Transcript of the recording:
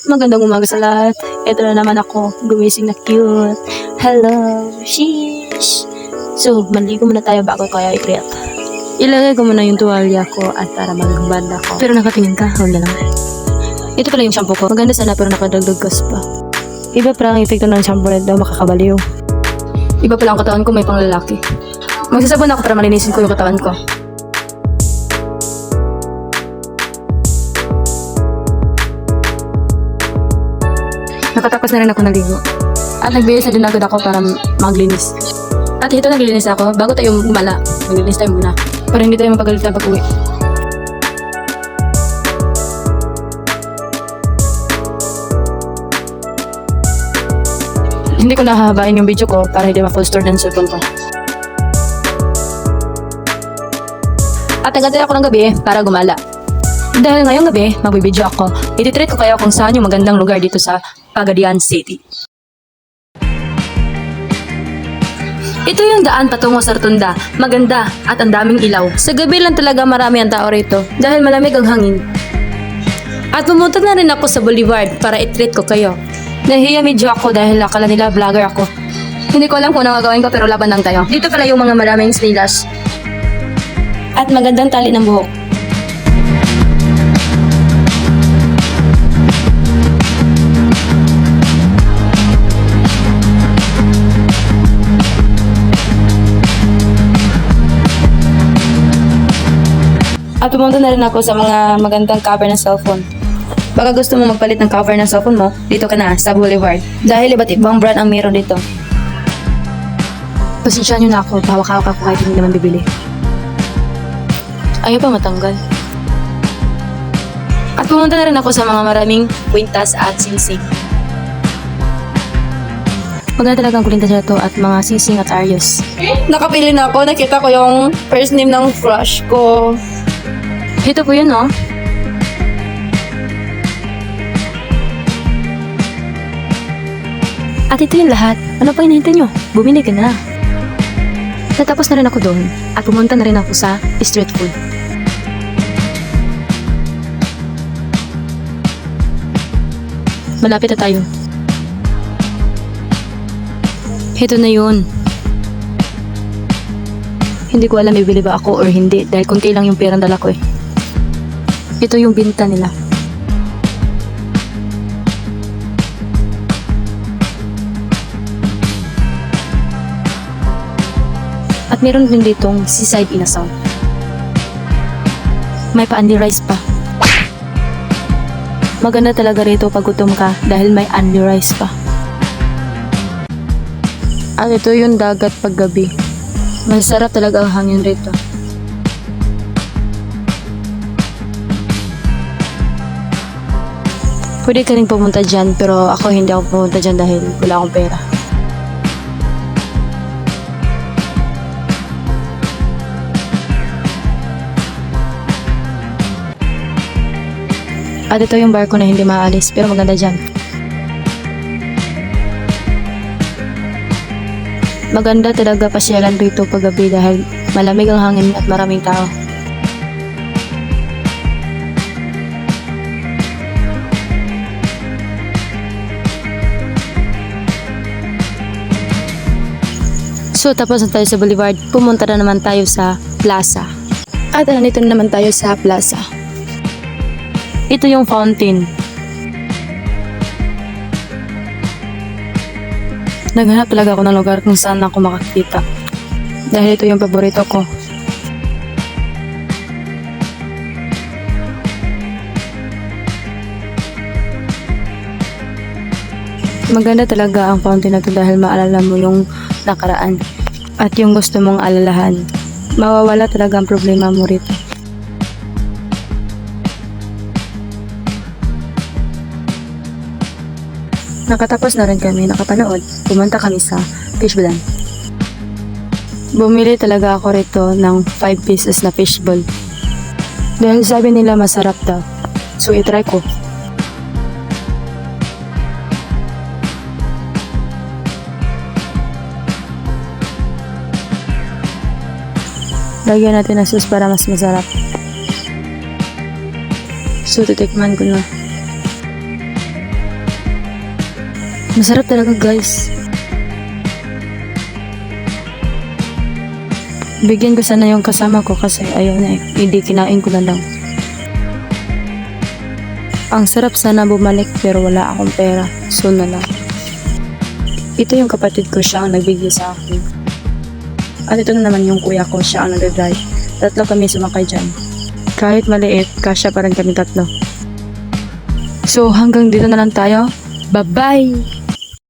Magandang umaga sa lahat. Ito na naman ako, gumising na cute. Hello, sheesh. So, manligo muna tayo bago kaya i-create. Ilagay ko muna yung tuwalya ko at para magbad ako. Pero nakatingin ka, huwag na lang. Ito pala yung shampoo ko. Maganda sana pero nakadagdag gas pa. Iba pala ang epekto ng shampoo red daw, makakabaliw. Iba pala ang katawan ko, may pang lalaki. Magsasabon ako para malinisin ko yung katawan ko. Nakatapos na rin ako naligo. At nagbihis na din agad ako para maglinis. At ito naglilinis ako, bago tayo gumala, maglinis tayo muna. Para hindi tayo mapagalitan pag-uwi. Hindi ko nahahabain yung video ko para hindi ma-full store ng cellphone ko. At nagantay ako ng gabi para gumala. Dahil ngayong gabi, magbibideo ako. Ititreat ko kayo kung saan yung magandang lugar dito sa Pagadian City. Ito yung daan patungo sa Rotunda. Maganda at ang daming ilaw. Sa gabi lang talaga marami ang tao rito dahil malamig ang hangin. At pumunta na rin ako sa Boulevard para i-treat ko kayo. Nahiya medyo ako dahil akala nila vlogger ako. Hindi ko alam kung ano gagawin ko pero laban lang tayo. Dito pala yung mga maraming stylish. At magandang tali ng buhok. At pumunta na rin ako sa mga magandang cover ng cellphone. Baka gusto mo magpalit ng cover ng cellphone mo, dito ka na sa Boulevard. Dahil iba't ibang brand ang meron dito. Pasensya nyo na ako, hawak-hawak ako kahit hindi naman bibili. Ayaw pa matanggal. At pumunta na rin ako sa mga maraming kwintas at singsing. Maganda talaga ang kulintas na ito at mga singsing at arios. Nakapili na ako. Nakita ko yung first name ng crush ko. Ito po yun, no? At ito yung lahat. Ano pa hinihintay nyo? Bumili ka na. Natapos na rin ako doon at pumunta na rin ako sa street food. Malapit na tayo. Ito na yun. Hindi ko alam bibili ba ako or hindi dahil konti lang yung perang dala ko eh. Ito yung binta nila. At meron din ditong seaside inasal. May pa-Andy rice pa. Maganda talaga rito pag gutom ka dahil may Andy rice pa. At ito yung dagat paggabi. Masarap talaga ang hangin rito. Pwede ka rin pumunta dyan pero ako hindi ako pumunta dyan dahil wala akong pera. At ito yung barko na hindi maalis pero maganda dyan. Maganda talaga pasyalan rito paggabi dahil malamig ang hangin at maraming tao. So tapos na tayo sa Boulevard, pumunta na naman tayo sa Plaza. At nandito na naman tayo sa Plaza. Ito yung fountain. Naghanap talaga ako ng lugar kung saan ako makakita. Dahil ito yung paborito ko. Maganda talaga ang fountain na ito dahil maalala mo yung nakaraan. At yung gusto mong alalahan. Mawawala talaga ang problema mo rito. Nakatapos na rin kami nakapanood, pumunta kami sa fishbowl. Bumili talaga ako rito ng 5 pieces na fishbowl. Dahil sabi nila masarap daw. So itry ko. Lagyan natin ng sauce para mas masarap. So titikman ko na. Masarap talaga guys. Bigyan ko sana yung kasama ko kasi ayaw na eh. Hindi, kinain ko na lang. Ang sarap sana bumalik pero wala akong pera. So na lang. Ito yung kapatid ko, siya ang nagbigay sa akin. At ito na naman yung kuya ko, siya ang nag-drive. Tatlo kami sumakay dyan. Kahit maliit, kasya pa rin kami tatlo. So hanggang dito na lang tayo. Bye-bye!